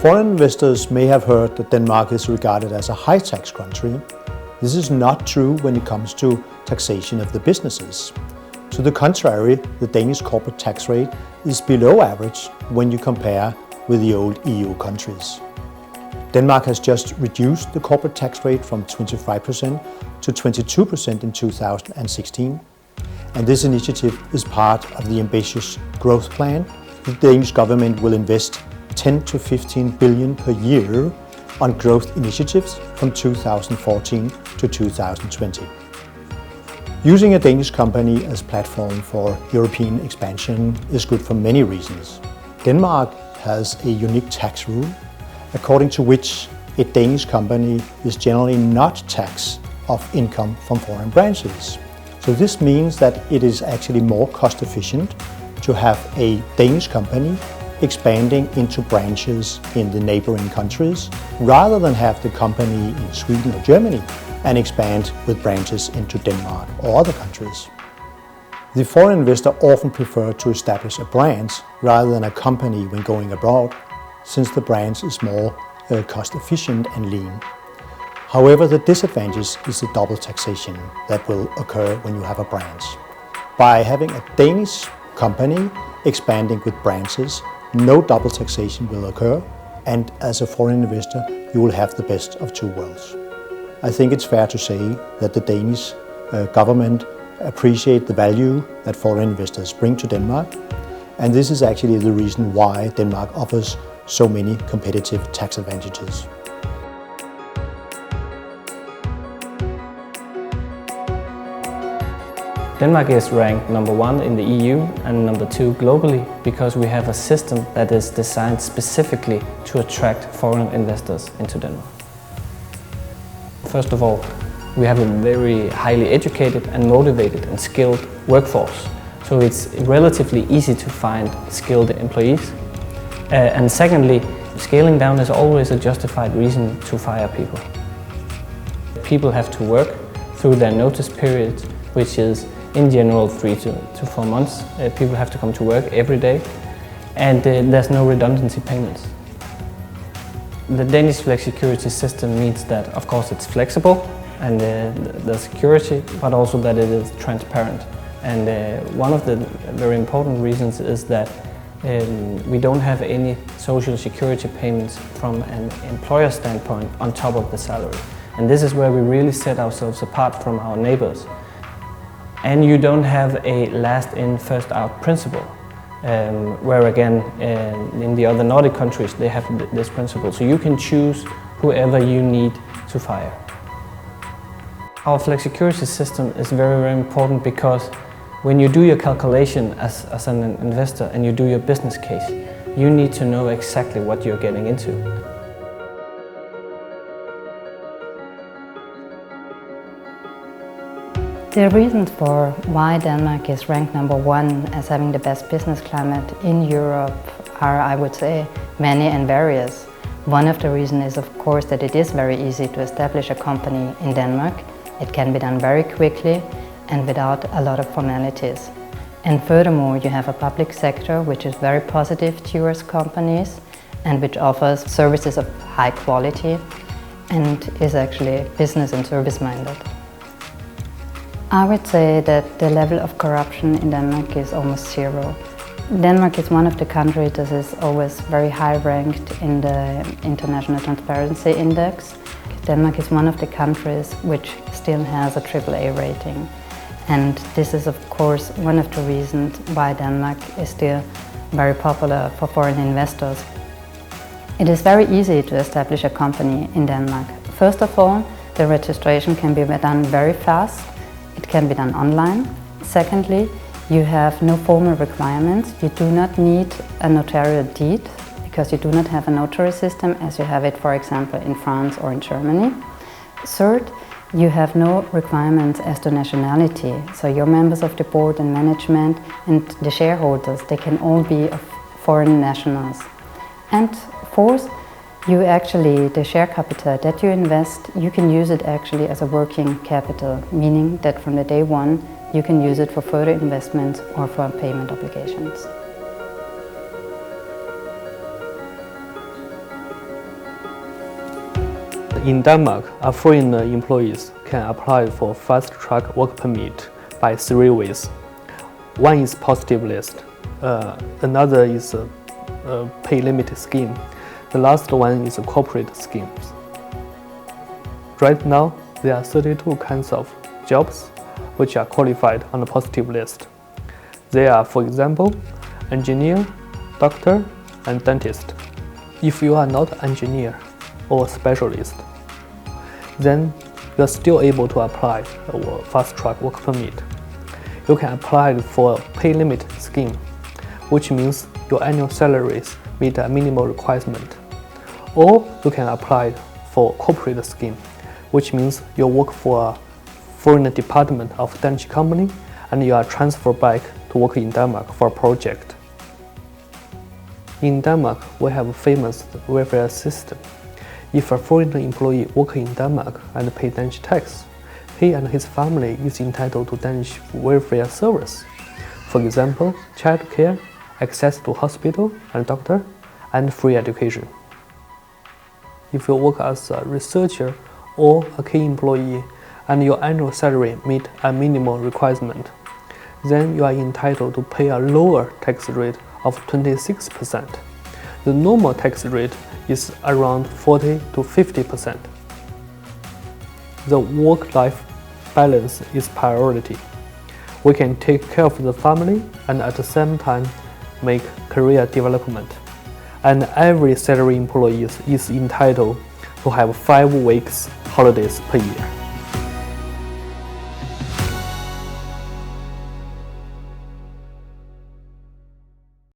Foreign investors may have heard that Denmark is regarded as a high-tax country. This is not true when it comes to taxation of the businesses. To the contrary, the Danish corporate tax rate is below average when you compare with the old EU countries. Denmark has just reduced the corporate tax rate from 25% to 22% in 2016. And this initiative is part of the ambitious growth plan. The Danish government will invest 10 to 15 billion per year on growth initiatives from 2014 to 2020. Using a Danish company as platform for European expansion is good for many reasons. Denmark has a unique tax rule, according to which a Danish company is generally not taxed off income from foreign branches. So this means that it is actually more cost efficient to have a Danish company expanding into branches in the neighboring countries, rather than have the company in Sweden or Germany and expand with branches into Denmark or other countries. The foreign investor often prefers to establish a branch rather than a company when going abroad, since the branch is more cost efficient and lean. However, the disadvantage is the double taxation that will occur when you have a branch. By having a Danish company expanding with branches, no double taxation will occur, and as a foreign investor, you will have the best of two worlds. I think it's fair to say that the Danish government appreciate the value that foreign investors bring to Denmark, and this is actually the reason why Denmark offers so many competitive tax advantages. Denmark is ranked number 1 in the EU and number 2 globally because we have a system that is designed specifically to attract foreign investors into Denmark. First of all, we have a very highly educated and motivated and skilled workforce, so it's relatively easy to find skilled employees. And secondly, scaling down is always a justified reason to fire people. People have to work through their notice period, which is in general 3 to 4 months. People have to come to work every day, and there's no redundancy payments. The Danish flexicurity system means that, of course, it's flexible and the security, but also that it is transparent. And one of the very important reasons is that we don't have any social security payments from an employer standpoint on top of the salary. And this is where we really set ourselves apart from our neighbors. And you don't have a last in, first out principle, where again in the other Nordic countries they have this principle. So you can choose whoever you need to fire. Our flexicurity system is very, very important because when you do your calculation as an investor and you do your business case, you need to know exactly what you're getting into. The reasons for why Denmark is ranked number 1 as having the best business climate in Europe are, I would say, many and various. One of the reasons is, of course, that it is very easy to establish a company in Denmark. It can be done very quickly and without a lot of formalities. And furthermore, you have a public sector which is very positive towards companies and which offers services of high quality and is actually business and service minded. I would say that the level of corruption in Denmark is almost zero. Denmark is one of the countries that is always very high ranked in the International Transparency Index. Denmark is one of the countries which still has a AAA rating. And this is of course one of the reasons why Denmark is still very popular for foreign investors. It is very easy to establish a company in Denmark. First of all, the registration can be done very fast. It can be done online. Secondly, you have no formal requirements. You do not need a notarial deed because you do not have a notary system as you have it, for example, in France or in Germany. Third, you have no requirements as to nationality. So your members of the board and management and the shareholders, they can all be of foreign nationals. And fourth, the share capital that you invest, you can use it actually as a working capital, meaning that from the day one, you can use it for further investments or for payment obligations. in Denmark, foreign employees can apply for fast-track work permit by 3 ways. One is positive list, another is a pay limit scheme. The last one is a corporate schemes. Right now, there are 32 kinds of jobs which are qualified on the positive list. They are, for example, engineer, doctor, and dentist. If you are not an engineer or specialist, then you are still able to apply a fast-track work permit. You can apply for a pay limit scheme, which means your annual salaries meet a minimal requirement. Or you can apply for a corporate scheme, which means you work for a foreign department of Danish company and you are transferred back to work in Denmark for a project. In Denmark, we have a famous welfare system. If a foreign employee works in Denmark and pays Danish tax, he and his family is entitled to Danish welfare service. For example, child care, access to hospital and doctor, and free education. If you work as a researcher or a key employee and your annual salary meets a minimum requirement, then you are entitled to pay a lower tax rate of 26%. The normal tax rate is around 40 to 50%. The work-life balance is priority. We can take care of the family and at the same time make career development. And every salary employee is entitled to have 5 weeks holidays per year.